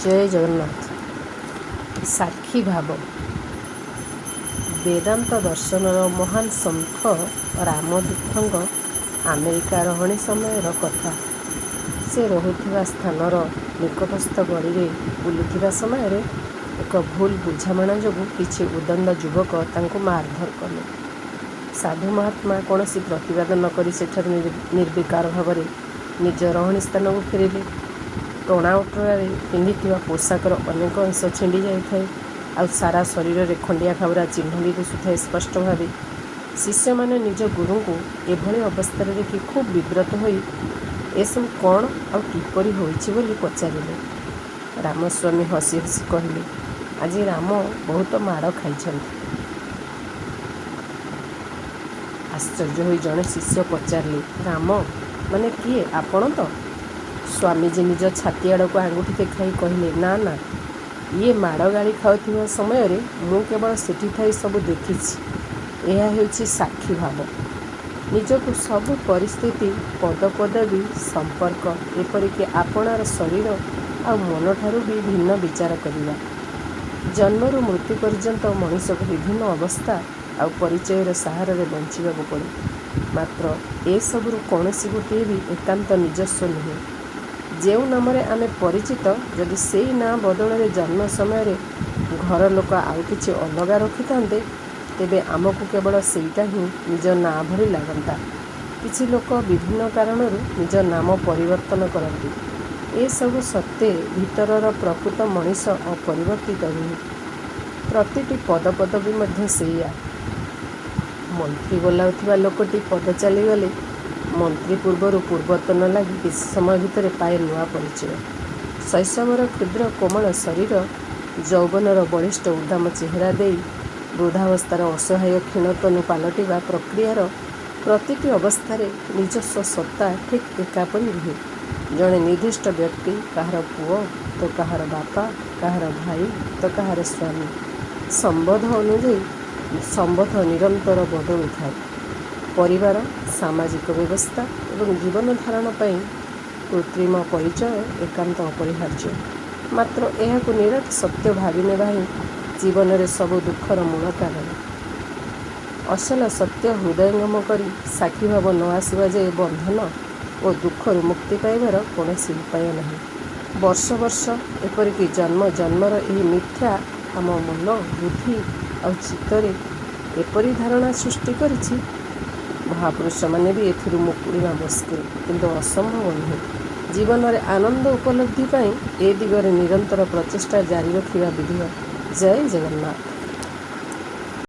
ଜୟ ଜଗନ୍ନାଥ। ସାକ୍ଷୀ ଭାବ। ବେଦାନ୍ତ ଦର୍ଶନର ମହାନ ସନ୍ଥ ରାମତୀର୍ଥଙ୍କ ଆମେରିକା ରହଣି ସମୟର କଥା। ସେ ରହୁଥିବା ସ୍ଥାନର ନିକଟସ୍ଥ ଗଳିରେ ବୁଲୁଥିବା ସମୟରେ ଏକ ଭୁଲ ବୁଝାମଣା ଯୋଗୁଁ କିଛି ଉଦଣ୍ଡ ଯୁବକ ତାଙ୍କୁ ମାରଧର କଲେ। ସାଧୁ ମହାତ୍ମା କୌଣସି ପ୍ରତିବାଦ ନ କରି ସେଠାରୁ ନିର୍ବିକାର ଭାବରେ ନିଜ ରହଣି ସ୍ଥାନକୁ ଫେରିଲେ। ଟଣା ଓଟରାରେ ପିନ୍ଧିଥିବା ପୋଷାକର ଅନେକ ଅଂଶ ଛିଣ୍ଡି ଯାଇଥାଏ, ଆଉ ସାରା ଶରୀରରେ ଖଣ୍ଡିଆ ଖାବରା ଚିହ୍ନ ବି ଦିଶୁଥାଏ ସ୍ପଷ୍ଟ ଭାବେ। ଶିଷ୍ୟମାନେ ନିଜ ଗୁରୁଙ୍କୁ ଏଭଳି ଅବସ୍ଥାରେ ଦେଖି ଖୁବ୍ ବିବ୍ରତ ହୋଇ ଏସବୁ କ'ଣ ଆଉ କିପରି ହୋଇଛି ବୋଲି ପଚାରିଲେ। ରାମସ୍ୱାମୀ ହସି ହସି କହିଲେ, ଆଜି ରାମ ବହୁତ ମାଡ଼ ଖାଇଛନ୍ତି। ଆଶ୍ଚର୍ଯ୍ୟ ହୋଇ ଜଣେ ଶିଷ୍ୟ ପଚାରିଲେ, ରାମ ମାନେ କିଏ, ଆପଣ ତ? ସ୍ୱାମୀଜୀ ନିଜ ଛାତି ଆଡ଼କୁ ଆଙ୍ଗୁଠି ଦେଖାଇ କହିଲେ, ନା ନା, ଇଏ ମାଡ଼ ଗାଳି ଖାଉଥିବା ସମୟରେ ମୁଁ କେବଳ ସେଠି ଥାଇ ସବୁ ଦେଖିଛି। ଏହା ହେଉଛି ସାକ୍ଷୀ ଭାବ। ନିଜକୁ ସବୁ ପରିସ୍ଥିତି, ପଦପଦବୀ, ସମ୍ପର୍କ, ଏପରିକି ଆପଣାର ଶରୀର ଆଉ ମନଠାରୁ ବି ଭିନ୍ନ ବିଚାର କରିବା। ଜନ୍ମରୁ ମୃତ୍ୟୁ ପର୍ଯ୍ୟନ୍ତ ମଣିଷକୁ ବିଭିନ୍ନ ଅବସ୍ଥା ଆଉ ପରିଚୟର ସାହାରାରେ ବଞ୍ଚିବାକୁ ପଡ଼େ। ମାତ୍ର ଏସବୁରୁ କୌଣସି ଗୋଟିଏ ବି ଏକାନ୍ତ ନିଜସ୍ୱ ନୁହେଁ। ଯେଉଁ ନାମରେ ଆମେ ପରିଚିତ, ଯଦି ସେଇ ନାଁ ବଦଳରେ ଜନ୍ମ ସମୟରେ ଘର ଲୋକ ଆଉ କିଛି ଅଲଗା ରଖିଥାନ୍ତେ, ତେବେ ଆମକୁ କେବଳ ସେଇଟା ହିଁ ନିଜ ନାଁ ଭଳି ଲାଗନ୍ତା। କିଛି ଲୋକ ବିଭିନ୍ନ କାରଣରୁ ନିଜ ନାମ ପରିବର୍ତ୍ତନ କରନ୍ତି। ଏସବୁ ସତ୍ତ୍ୱେ ଭିତରର ପ୍ରକୃତ ମଣିଷ ଅପରିବର୍ତ୍ତିତ ରୁହେ। ପ୍ରତିଟି ପଦପଦବୀ ମଧ୍ୟ ସେଇଆ। ମନ୍ତ୍ରୀ ବୋଲାଉଥିବା ଲୋକଟି ପଦ ଚାଲିଗଲେ ମନ୍ତ୍ରୀ ପୂର୍ବରୁ ପୂର୍ବତନ ଲାଗି କିଛି ସମୟ ଭିତରେ ପାଏ ନୂଆ ପରିଚୟ। ଶୈଶବର କ୍ଷୁଦ୍ର କୋମଳ ଶରୀର ଯୌବନର ବଳିଷ୍ଠ ଉଦ୍ଦାମ ଚେହେରା ଦେଇ ବୃଦ୍ଧାବସ୍ଥାର ଅସହାୟ କ୍ଷୀଣତନୁ ପାଲଟିବା ପ୍ରକ୍ରିୟାର ପ୍ରତିଟି ଅବସ୍ଥାରେ ନିଜସ୍ୱ ସତ୍ତା ଠିକ୍ ଏକାପରି ରୁହେ। ଜଣେ ନିର୍ଦ୍ଦିଷ୍ଟ ବ୍ୟକ୍ତି କାହାର ପୁଅ ତ କାହାର ବାପା, କାହାର ଭାଇ ତ କାହାର ସ୍ୱାମୀ। ସମ୍ବନ୍ଧ ଅନୁଯାୟୀ ସମ୍ବନ୍ଧ ନିରନ୍ତର ବଦଳୁଥାଏ। ପରିବାର, ସାମାଜିକ ବ୍ୟବସ୍ଥା ଏବଂ ଜୀବନ ଧାରଣ ପାଇଁ କୃତ୍ରିମ ପରିଚୟ ଏକାନ୍ତ ଅପରିହାର୍ଯ୍ୟ। ମାତ୍ର ଏହାକୁ ନିରାଟ ସତ୍ୟ ଭାବି ନେବା ହିଁ ଜୀବନରେ ସବୁ ଦୁଃଖର ମୂଳ କାରଣ। ଅସଲ ସତ୍ୟ ହୃଦୟଙ୍ଗମ କରି ସାକ୍ଷୀଭାବ ନ ଆସିବା ଯାଏ ବନ୍ଧନ ଓ ଦୁଃଖରୁ ମୁକ୍ତି ପାଇବାର କୌଣସି ଉପାୟ ନାହିଁ। ବର୍ଷ ବର୍ଷ, ଏପରିକି ଜନ୍ମ ଜନ୍ମର ଏହି ମିଥ୍ୟା ଆମ ମନ, ବୁଦ୍ଧି ଆଉ ଚିତ୍ତରେ ଏପରି ଧାରଣା ସୃଷ୍ଟି କରିଛି, ମହାପୁରୁଷମାନେ ବି ଏଥିରୁ ମୁକୁଳିବା ମୁସ୍କିଲ, କିନ୍ତୁ ଅସମ୍ଭବ ନୁହେଁ। ଜୀବନରେ ଆନନ୍ଦ ଉପଲବ୍ଧି ପାଇଁ ଏ ଦିଗରେ ନିରନ୍ତର ପ୍ରଚେଷ୍ଟା ଜାରି ରଖିବା ବିଧେୟ। ଜୟ ଜଗନ୍ନାଥ।